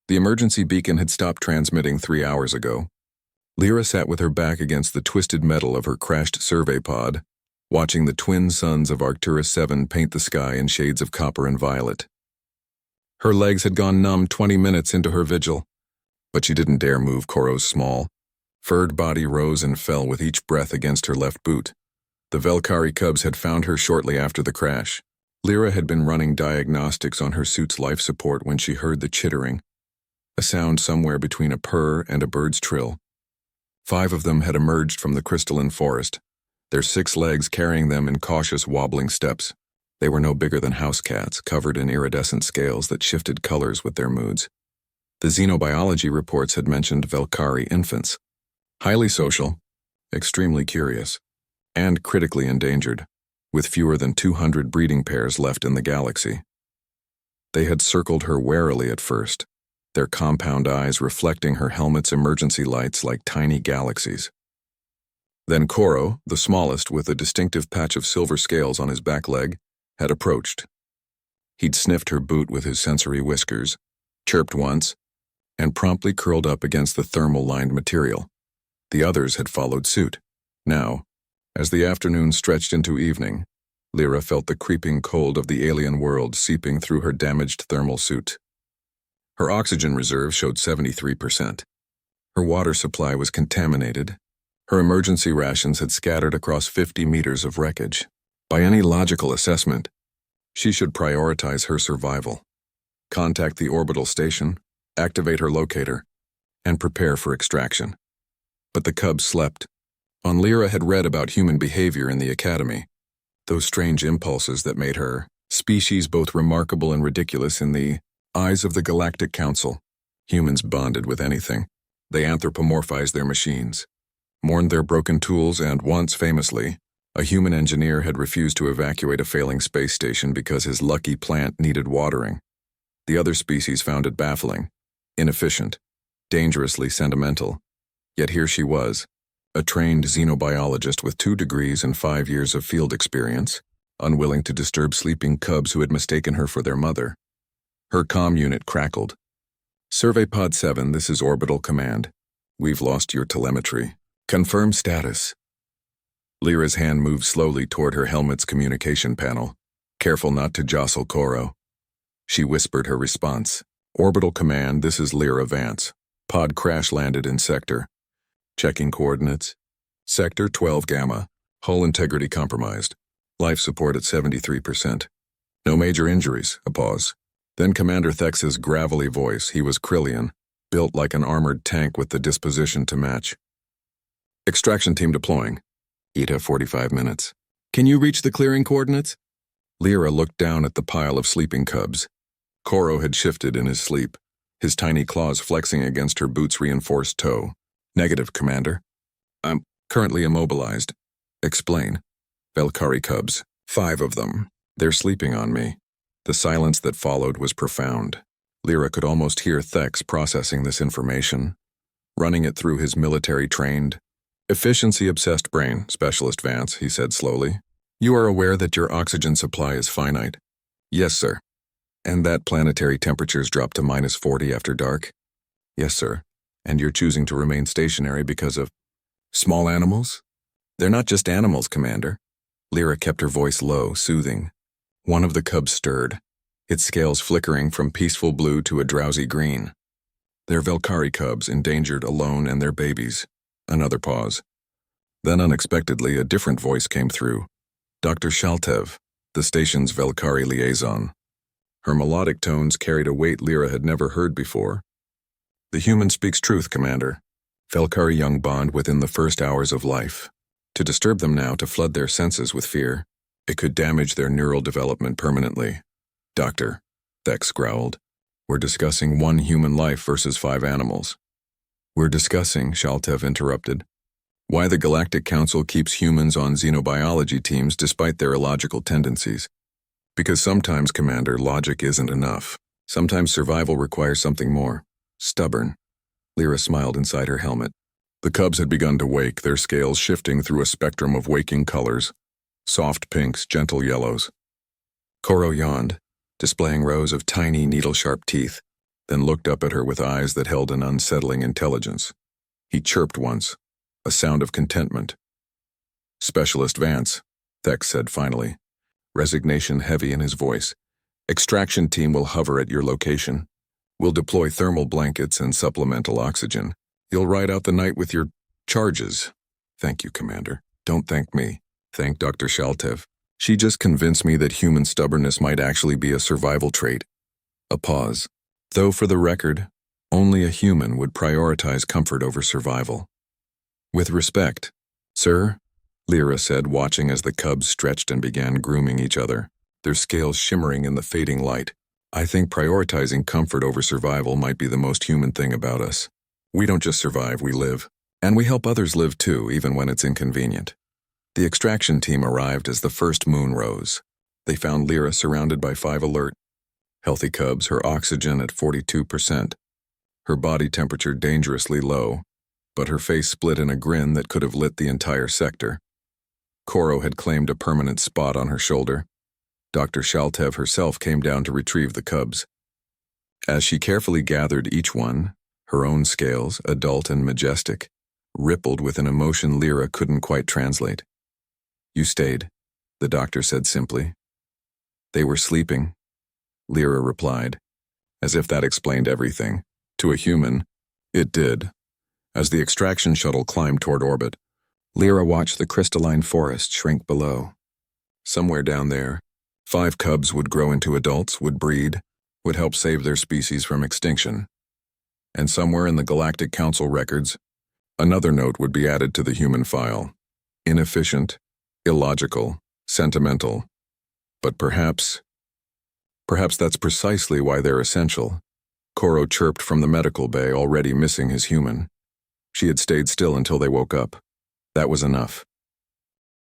The emergency beacon had stopped transmitting 3 hours ago. Lyra sat with her back against the twisted metal of her crashed survey pod, watching the twin suns of Arcturus 7 paint the sky in shades of copper and violet. Her legs had gone numb 20 minutes into her vigil, but she didn't dare move Koro's small, furred body rose and fell with each breath against her left boot. The Velkari cubs had found her shortly after the crash. Lyra had been running diagnostics on her suit's life support when she heard the chittering, a sound somewhere between a purr and a bird's trill. 5 of them had emerged from the crystalline forest, their 6 legs carrying them in cautious wobbling steps. They were no bigger than house cats, covered in iridescent scales that shifted colors with their moods. The xenobiology reports had mentioned Velkari infants, highly social, extremely curious, and critically endangered, with fewer than 200 breeding pairs left in the galaxy. They had circled her warily at first, their compound eyes reflecting her helmet's emergency lights like tiny galaxies. Then Koro, the smallest with a distinctive patch of silver scales on his back leg, had approached. He'd sniffed her boot with his sensory whiskers, chirped once, and promptly curled up against the thermal-lined material. The others had followed suit. Now, as the afternoon stretched into evening, Lyra felt the creeping cold of the alien world seeping through her damaged thermal suit. Her oxygen reserve showed 73%. Her water supply was contaminated. Her emergency rations had scattered across 50 meters of wreckage. By any logical assessment, she should prioritize her survival, contact the orbital station, activate her locator, and prepare for extraction. But the cubs slept. Lyra had read about human behavior in the academy, those strange impulses that made her species both remarkable and ridiculous in the eyes of the Galactic Council. Humans bonded with anything. They anthropomorphized their machines, mourned their broken tools, and once, famously, a human engineer had refused to evacuate a failing space station because his lucky plant needed watering. The other species found it baffling, inefficient, dangerously sentimental. Yet here she was, a trained xenobiologist with 2 degrees and 5 years of field experience, unwilling to disturb sleeping cubs who had mistaken her for their mother. Her comm unit crackled. "Survey Pod 7, this is Orbital Command. We've lost your telemetry. Confirm status." Lyra's hand moved slowly toward her helmet's communication panel, careful not to jostle Koro. She whispered her response. "Orbital Command, this is Lyra Vance. Pod crash-landed in Sector. Checking coordinates. Sector 12 Gamma. Hull integrity compromised. Life support at 73%. No major injuries." A pause. Then Commander Thex's gravelly voice, he was Krillian, built like an armored tank with the disposition to match. "Extraction team deploying. ETA 45 minutes. Can you reach the clearing coordinates?" Lyra looked down at the pile of sleeping cubs. Koro had shifted in his sleep, his tiny claws flexing against her boot's reinforced toe. "Negative, Commander. I'm currently immobilized." "Explain." "Velkari cubs. 5 of them. They're sleeping on me." The silence that followed was profound. Lyra could almost hear Thex processing this information, running it through his military-trained, efficiency-obsessed brain. "Specialist Vance," he said slowly. "You are aware that your oxygen supply is finite?" "Yes, sir." "And that planetary temperatures drop to -40 after dark?" "Yes, sir. And you're choosing to remain stationary because of small animals?" "They're not just animals, Commander." Lyra kept her voice low, soothing. One of the cubs stirred, its scales flickering from peaceful blue to a drowsy green. "They're Velkari cubs, endangered, alone, and their babies." Another pause. Then unexpectedly, a different voice came through. Dr. Shaltev, the station's Velkari liaison. Her melodic tones carried a weight Lyra had never heard before. "The human speaks truth, Commander. Velkari young bond within the first hours of life. To disturb them now, to flood their senses with fear, it could damage their neural development permanently." "Doctor," Thex growled, "we're discussing 1 human life versus 5 animals." "We're discussing," Shaltev interrupted, "why the Galactic Council keeps humans on xenobiology teams despite their illogical tendencies. Because sometimes, Commander, logic isn't enough. Sometimes survival requires something more. Stubborn." Lyra smiled inside her helmet. The cubs had begun to wake, their scales shifting through a spectrum of waking colors. Soft pinks, gentle yellows. Koro yawned, displaying rows of tiny needle-sharp teeth. then looked up at her with eyes that held an unsettling intelligence. He chirped once, a sound of contentment. "Specialist Vance," Thex said finally, resignation heavy in his voice. "Extraction team will hover at your location. We'll deploy thermal blankets and supplemental oxygen. You'll ride out the night with your charges." "Thank you, Commander." "Don't thank me. Thank Dr. Shaltev. She just convinced me that human stubbornness might actually be a survival trait." A pause. "Though for the record, only a human would prioritize comfort over survival." "With respect, sir," Lyra said, watching as the cubs stretched and began grooming each other, their scales shimmering in the fading light. "I think prioritizing comfort over survival might be the most human thing about us. We don't just survive, we live. And we help others live too, even when it's inconvenient." The extraction team arrived as the first moon rose. They found Lyra surrounded by 5 alert, healthy cubs, her oxygen at 42%, her body temperature dangerously low, but her face split in a grin that could have lit the entire sector. Koro had claimed a permanent spot on her shoulder. Dr. Shaltev herself came down to retrieve the cubs. As she carefully gathered each one, her own scales, adult and majestic, rippled with an emotion Lyra couldn't quite translate. "You stayed," the doctor said simply. "They were sleeping," Lyra replied, as if that explained everything. To a human, it did. As the extraction shuttle climbed toward orbit, Lyra watched the crystalline forest shrink below. Somewhere down there, 5 cubs would grow into adults, would breed, would help save their species from extinction. And somewhere in the Galactic Council records, another note would be added to the human file. Inefficient, illogical, sentimental. But perhaps that's precisely why they're essential. Koro chirped from the medical bay, already missing his human. She had stayed still until they woke up. That was enough.